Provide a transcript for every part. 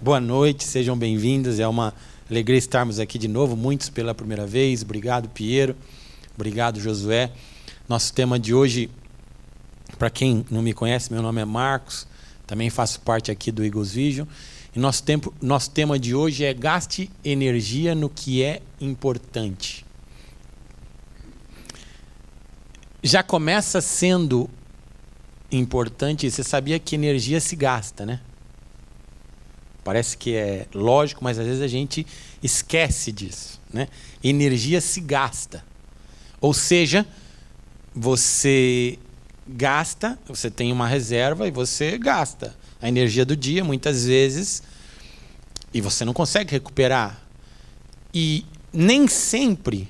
Boa noite, sejam bem-vindos. É uma alegria estarmos aqui de novo, muitos pela primeira vez. Obrigado, Piero. Obrigado, Josué. Nosso tema de hoje, para quem não me conhece, meu nome é Marcos, também faço parte aqui do Eagles Vision. E nosso tema de hoje é gaste energia no que é importante. Já começa sendo importante, você sabia que energia se gasta, né? Parece que é lógico, mas às vezes a gente esquece disso, né? Energia se gasta. Ou seja, você gasta, você tem uma reserva e você gasta a energia do dia, muitas vezes, e você não consegue recuperar. E nem sempre,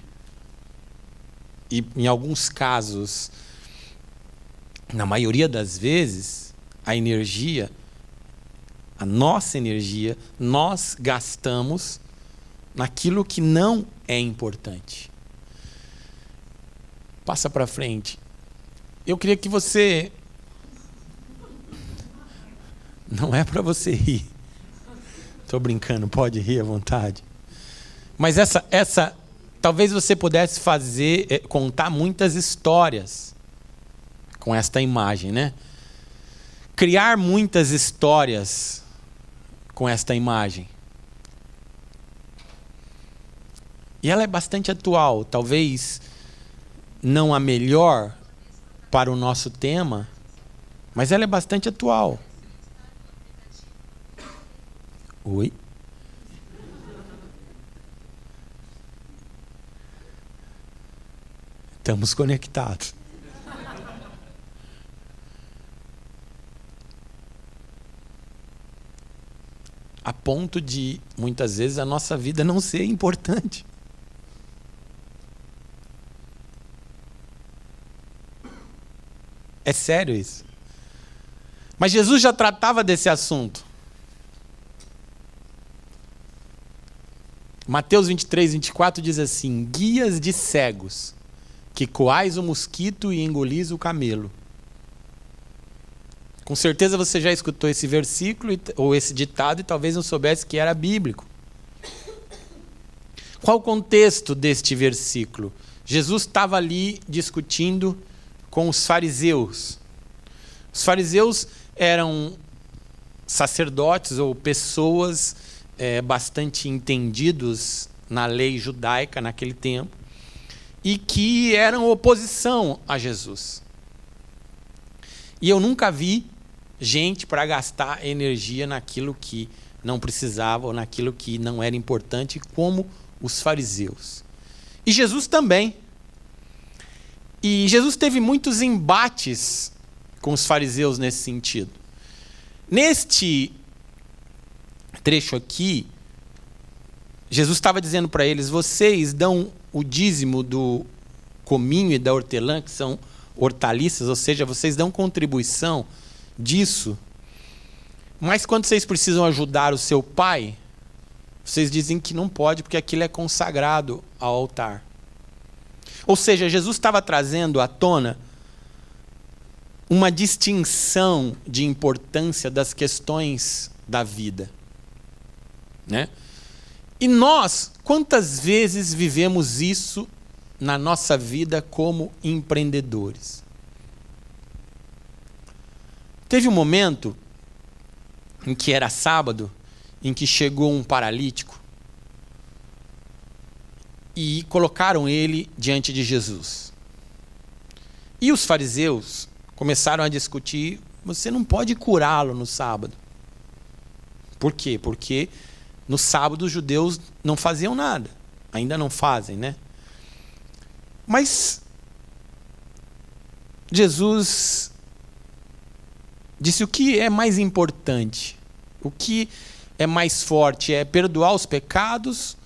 e em alguns casos, na maioria das vezes, a nossa energia, nós gastamos naquilo que não é importante. Passa para frente. Eu queria que você... Não é para você rir. Estou brincando, pode rir à vontade. Mas essa talvez você pudesse contar muitas histórias com esta imagem, né? Criar muitas histórias com esta imagem. E ela é bastante atual, talvez não a melhor para o nosso tema, mas ela é bastante atual. Oi? Estamos conectados. A ponto de, muitas vezes, a nossa vida não ser importante. É sério isso. Mas Jesus já tratava desse assunto. Mateus 23, 24 diz assim: guias de cegos, que coais o mosquito e engolis o camelo. Com certeza você já escutou esse versículo ou esse ditado e talvez não soubesse que era bíblico. Qual o contexto deste versículo? Jesus estava ali discutindo com os fariseus. Os fariseus eram sacerdotes ou pessoas bastante entendidos na lei judaica naquele tempo e que eram oposição a Jesus. E eu nunca vi gente para gastar energia naquilo que não precisava ou naquilo que não era importante, como os fariseus. E Jesus também. E Jesus teve muitos embates com os fariseus nesse sentido. Neste trecho aqui, Jesus estava dizendo para eles: vocês dão o dízimo do cominho e da hortelã, que são hortaliças, ou seja, vocês dão contribuição disso, mas quando vocês precisam ajudar o seu pai, vocês dizem que não pode porque aquilo é consagrado ao altar. Ou seja, Jesus estava trazendo à tona uma distinção de importância das questões da vida, né? E nós, quantas vezes vivemos isso na nossa vida como empreendedores? Teve um momento em que era sábado, em que chegou um paralítico e colocaram ele diante de Jesus. E os fariseus começaram a discutir: você não pode curá-lo no sábado. Por quê? Porque no sábado os judeus não faziam nada. Ainda não fazem, né? Mas Jesus disse: o que é mais importante? O que é mais forte? É perdoar os pecados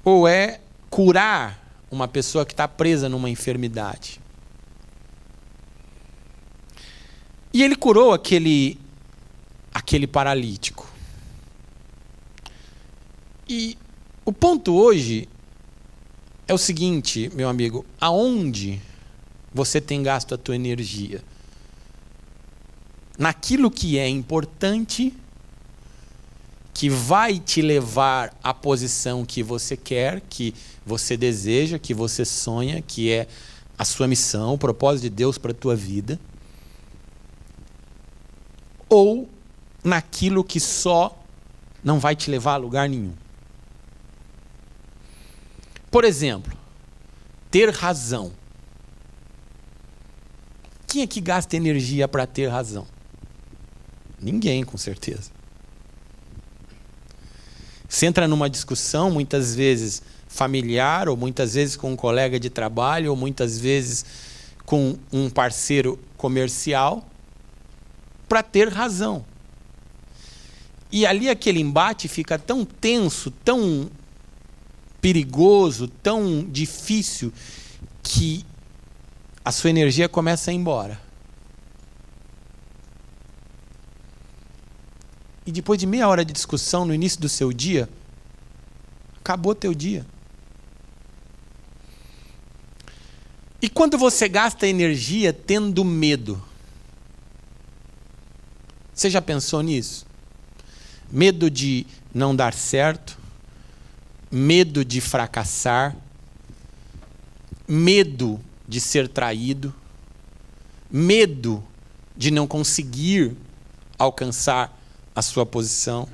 ou é curar uma pessoa que está presa numa enfermidade? E ele curou aquele paralítico. E o ponto hoje é o seguinte, meu amigo: aonde você tem gasto a tua energia? Naquilo que é importante, que vai te levar à posição que você quer, que você deseja, que você sonha, que é a sua missão, o propósito de Deus para a tua vida, ou naquilo que só não vai te levar a lugar nenhum. Por exemplo, ter razão. Quem é que gasta energia para ter razão? Ninguém, com certeza. Você entra numa discussão, muitas vezes familiar, ou muitas vezes com um colega de trabalho, ou muitas vezes com um parceiro comercial, para ter razão. E ali aquele embate fica tão tenso, tão perigoso, tão difícil, que a sua energia começa a ir embora. E depois de meia hora de discussão no início do seu dia, acabou teu dia. E quando você gasta energia tendo medo? Você já pensou nisso? Medo de não dar certo, medo de fracassar, medo de ser traído, medo de não conseguir alcançar a sua posição.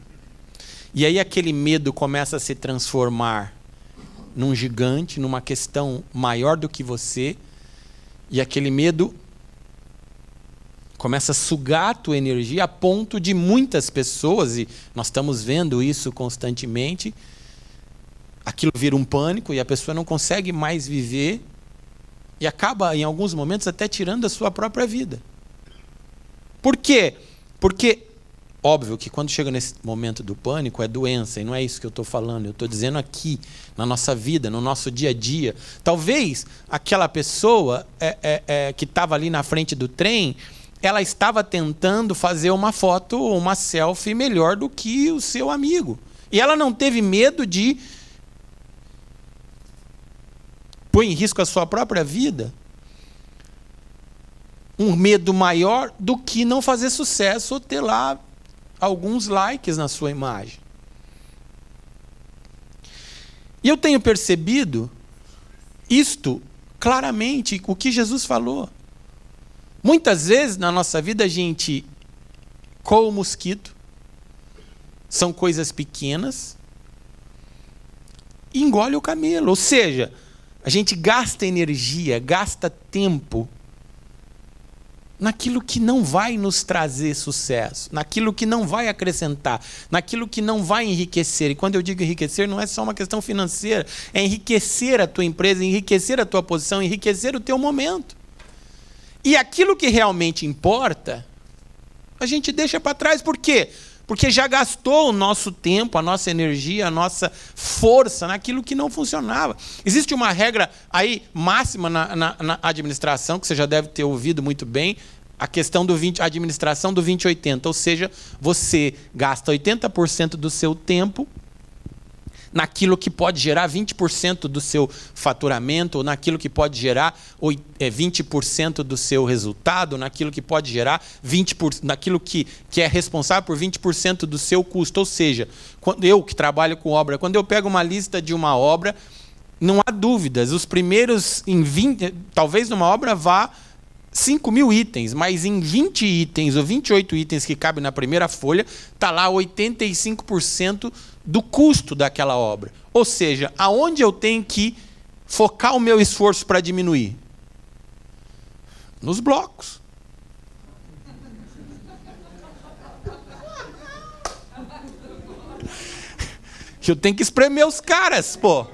E aí aquele medo começa a se transformar num gigante, numa questão maior do que você, e aquele medo começa a sugar a tua energia a ponto de muitas pessoas, e nós estamos vendo isso constantemente, aquilo vira um pânico e a pessoa não consegue mais viver e acaba, em alguns momentos, até tirando a sua própria vida. Por quê? Porque, óbvio que quando chega nesse momento do pânico é doença, e não é isso que eu estou falando, eu estou dizendo aqui, na nossa vida, no nosso dia a dia. Talvez aquela pessoa que estava ali na frente do trem, ela estava tentando fazer uma foto ou uma selfie melhor do que o seu amigo. E ela não teve medo de pôr em risco a sua própria vida. Um medo maior do que não fazer sucesso ou ter lá alguns likes na sua imagem. E eu tenho percebido isto claramente, o que Jesus falou. Muitas vezes na nossa vida a gente coa o mosquito, são coisas pequenas, e engole o camelo. Ou seja, a gente gasta energia, gasta tempo naquilo que não vai nos trazer sucesso, naquilo que não vai acrescentar, naquilo que não vai enriquecer. E quando eu digo enriquecer, não é só uma questão financeira, é enriquecer a tua empresa, enriquecer a tua posição, enriquecer o teu momento. E aquilo que realmente importa, a gente deixa para trás. Por quê? Porque já gastou o nosso tempo, a nossa energia, a nossa força naquilo que não funcionava. Existe uma regra aí máxima na administração, que você já deve ter ouvido muito bem, a questão do administração do 20-80. Ou seja, você gasta 80% do seu tempo naquilo que pode gerar 20% do seu faturamento, ou naquilo que pode gerar 20% do seu resultado, naquilo que pode gerar 20%, naquilo que é responsável por 20% do seu custo. Ou seja, quando eu que trabalho com obra, quando eu pego uma lista de uma obra, não há dúvidas, os primeiros em 20, talvez numa obra vá 5.000 itens, mas em 20 itens ou 28 itens que cabem na primeira folha, está lá 85% do custo daquela obra. Ou seja, aonde eu tenho que focar o meu esforço para diminuir? Nos blocos. Eu tenho que espremer os caras, pô.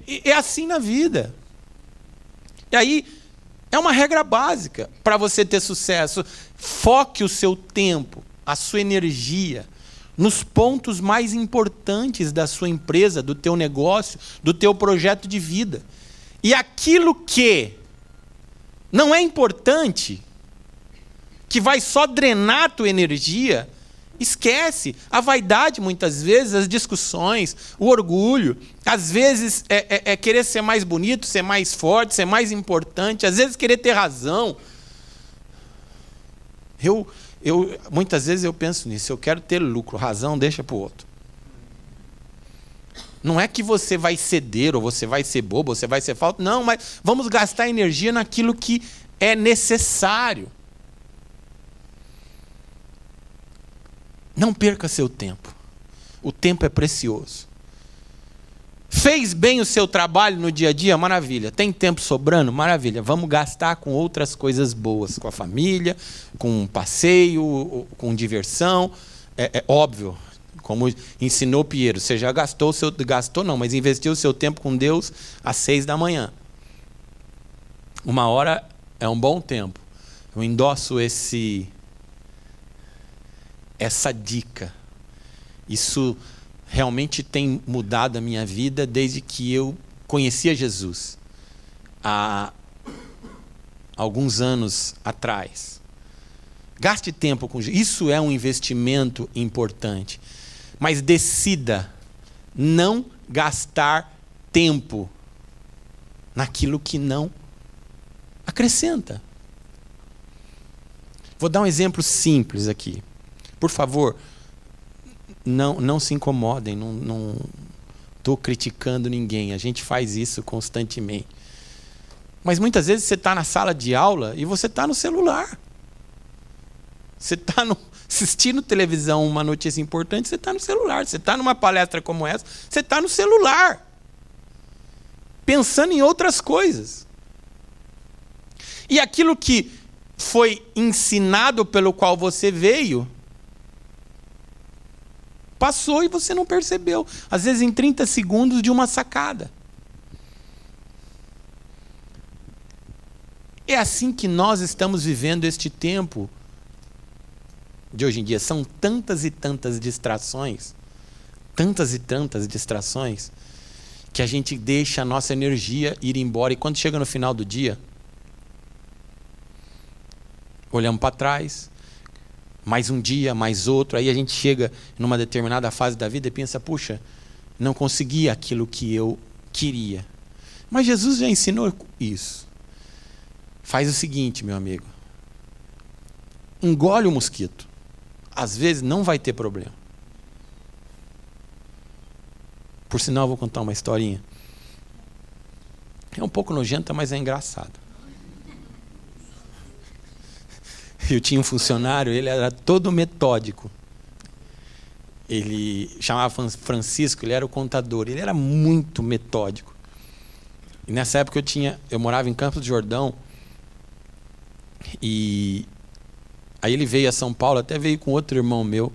É assim na vida. E aí, é uma regra básica para você ter sucesso. Foque o seu tempo, a sua energia, nos pontos mais importantes da sua empresa, do teu negócio, do teu projeto de vida. E aquilo que não é importante, que vai só drenar a tua energia, esquece. A vaidade, muitas vezes, as discussões, o orgulho, às vezes é querer ser mais bonito, ser mais forte, ser mais importante, às vezes querer ter razão. Muitas vezes eu penso nisso. Eu quero ter lucro, razão deixa para o outro. Não é que você vai ceder, ou você vai ser bobo, ou você vai ser falso. Não, mas vamos gastar energia naquilo que é necessário. Não perca seu tempo. O tempo é precioso. Fez bem o seu trabalho no dia a dia? Maravilha. Tem tempo sobrando? Maravilha. Vamos gastar com outras coisas boas. Com a família, com um passeio, com diversão. É óbvio. Como ensinou Piero, você já mas investiu o seu tempo com Deus às 6 da manhã. 1 hora é um bom tempo. Eu endosso essa dica. Isso realmente tem mudado a minha vida desde que eu conhecia Jesus, há alguns anos atrás. Gaste tempo com Jesus. Isso é um investimento importante. Mas decida não gastar tempo naquilo que não acrescenta. Vou dar um exemplo simples aqui. Por favor, não se incomodem, não estou criticando ninguém. A gente faz isso constantemente. Mas muitas vezes você está na sala de aula e você está no celular. Você está assistindo televisão, uma notícia importante, você está no celular. Você está numa palestra como essa, você está no celular. Pensando em outras coisas. E aquilo que foi ensinado pelo qual você veio, passou e você não percebeu. Às vezes em 30 segundos de uma sacada. É assim que nós estamos vivendo este tempo de hoje em dia. São tantas e tantas distrações, que a gente deixa a nossa energia ir embora. E quando chega no final do dia, olhamos para trás, mais um dia, mais outro, aí a gente chega numa determinada fase da vida e pensa, puxa, não consegui aquilo que eu queria. Mas Jesus já ensinou isso. Faz o seguinte, meu amigo, engole o mosquito. Às vezes não vai ter problema. Por sinal, eu vou contar uma historinha. É um pouco nojenta, mas é engraçado. Eu tinha um funcionário, ele era todo metódico. Ele chamava Francisco, ele era o contador. Ele era muito metódico. E nessa época eu morava em Campos do Jordão. E aí ele veio a São Paulo, até veio com outro irmão meu,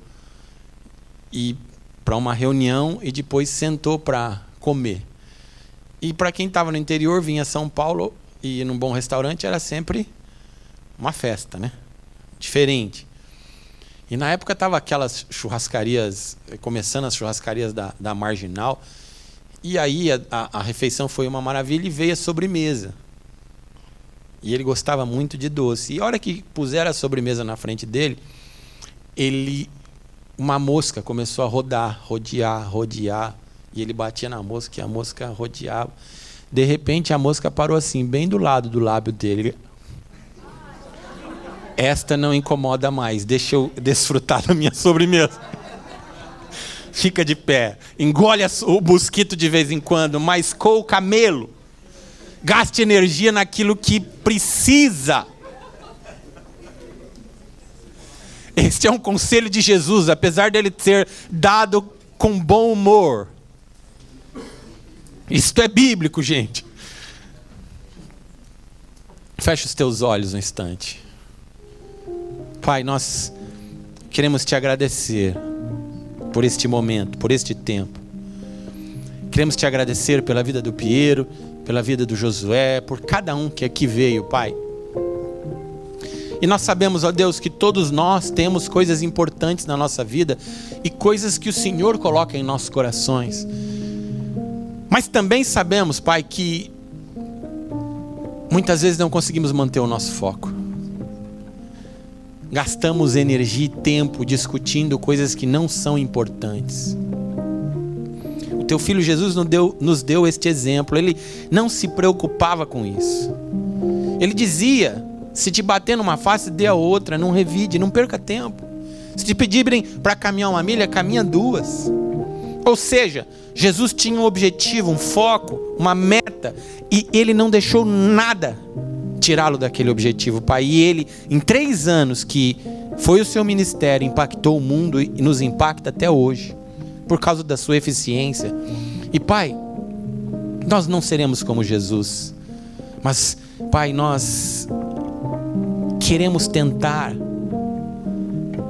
e para uma reunião, e depois sentou para comer. E para quem estava no interior, vinha a São Paulo e ir num bom restaurante era sempre uma festa, né? Diferente. E na época estava aquelas churrascarias, começando as churrascarias da Marginal, e aí a refeição foi uma maravilha e veio a sobremesa. E ele gostava muito de doce. E a hora que puseram a sobremesa na frente dele, uma mosca começou a rodear. E ele batia na mosca e a mosca rodeava. De repente a mosca parou assim, bem do lado do lábio dele. Esta não incomoda mais, deixa eu desfrutar da minha sobremesa. Fica de pé, engole o mosquito de vez em quando, mas com o camelo. Gaste energia naquilo que precisa. Este é um conselho de Jesus, apesar dele ser dado com bom humor. Isto é bíblico, gente. Feche os teus olhos um instante. Pai, nós queremos te agradecer por este momento, por este tempo. Queremos te agradecer pela vida do Piero, pela vida do Josué, por cada um que aqui veio, Pai. E nós sabemos, ó Deus, que todos nós temos coisas importantes na nossa vida e coisas que o Senhor coloca em nossos corações. Mas também sabemos, Pai, que muitas vezes não conseguimos manter o nosso foco. Gastamos energia e tempo discutindo coisas que não são importantes. O teu filho Jesus nos deu este exemplo. Ele não se preocupava com isso. Ele dizia Se te bater numa face, dê a outra, não revide, não perca tempo. Se te pedirem para caminhar uma milha, caminha 2. Ou seja, Jesus tinha um objetivo, um foco, uma meta, e ele não deixou nada tirá-lo daquele objetivo, Pai. E ele, em 3 anos que foi o seu ministério, impactou o mundo e nos impacta até hoje, por causa da sua eficiência. E Pai, nós não seremos como Jesus, mas Pai, nós queremos tentar,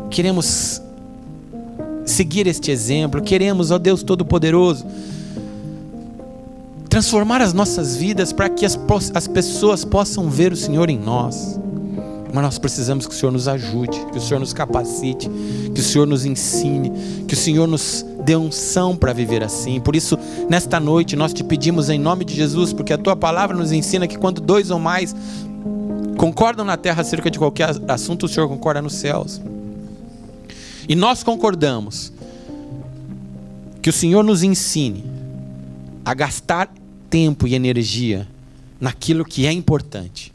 queremos seguir este exemplo, queremos, ó Deus Todo-Poderoso, transformar as nossas vidas para que as pessoas possam ver o Senhor em nós. Mas nós precisamos que o Senhor nos ajude, que o Senhor nos capacite, que o Senhor nos ensine, que o Senhor nos dê unção para viver assim. Por isso, nesta noite, nós te pedimos em nome de Jesus, porque a Tua palavra nos ensina que quando 2 ou mais concordam na terra acerca de qualquer assunto, o Senhor concorda nos céus. E nós concordamos que o Senhor nos ensine a gastar tempo e energia naquilo que é importante.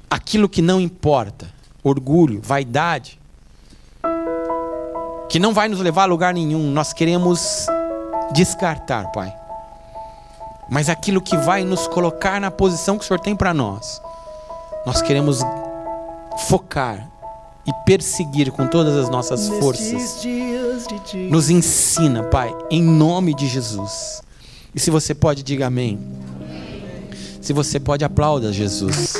Aquilo que não importa, orgulho, vaidade, que não vai nos levar a lugar nenhum, nós queremos descartar, Pai. Mas aquilo que vai nos colocar na posição que o Senhor tem para nós, nós queremos focar e perseguir com todas as nossas forças. Nos ensina, Pai, em nome de Jesus. E se você pode, diga amém. Se você pode, aplauda Jesus.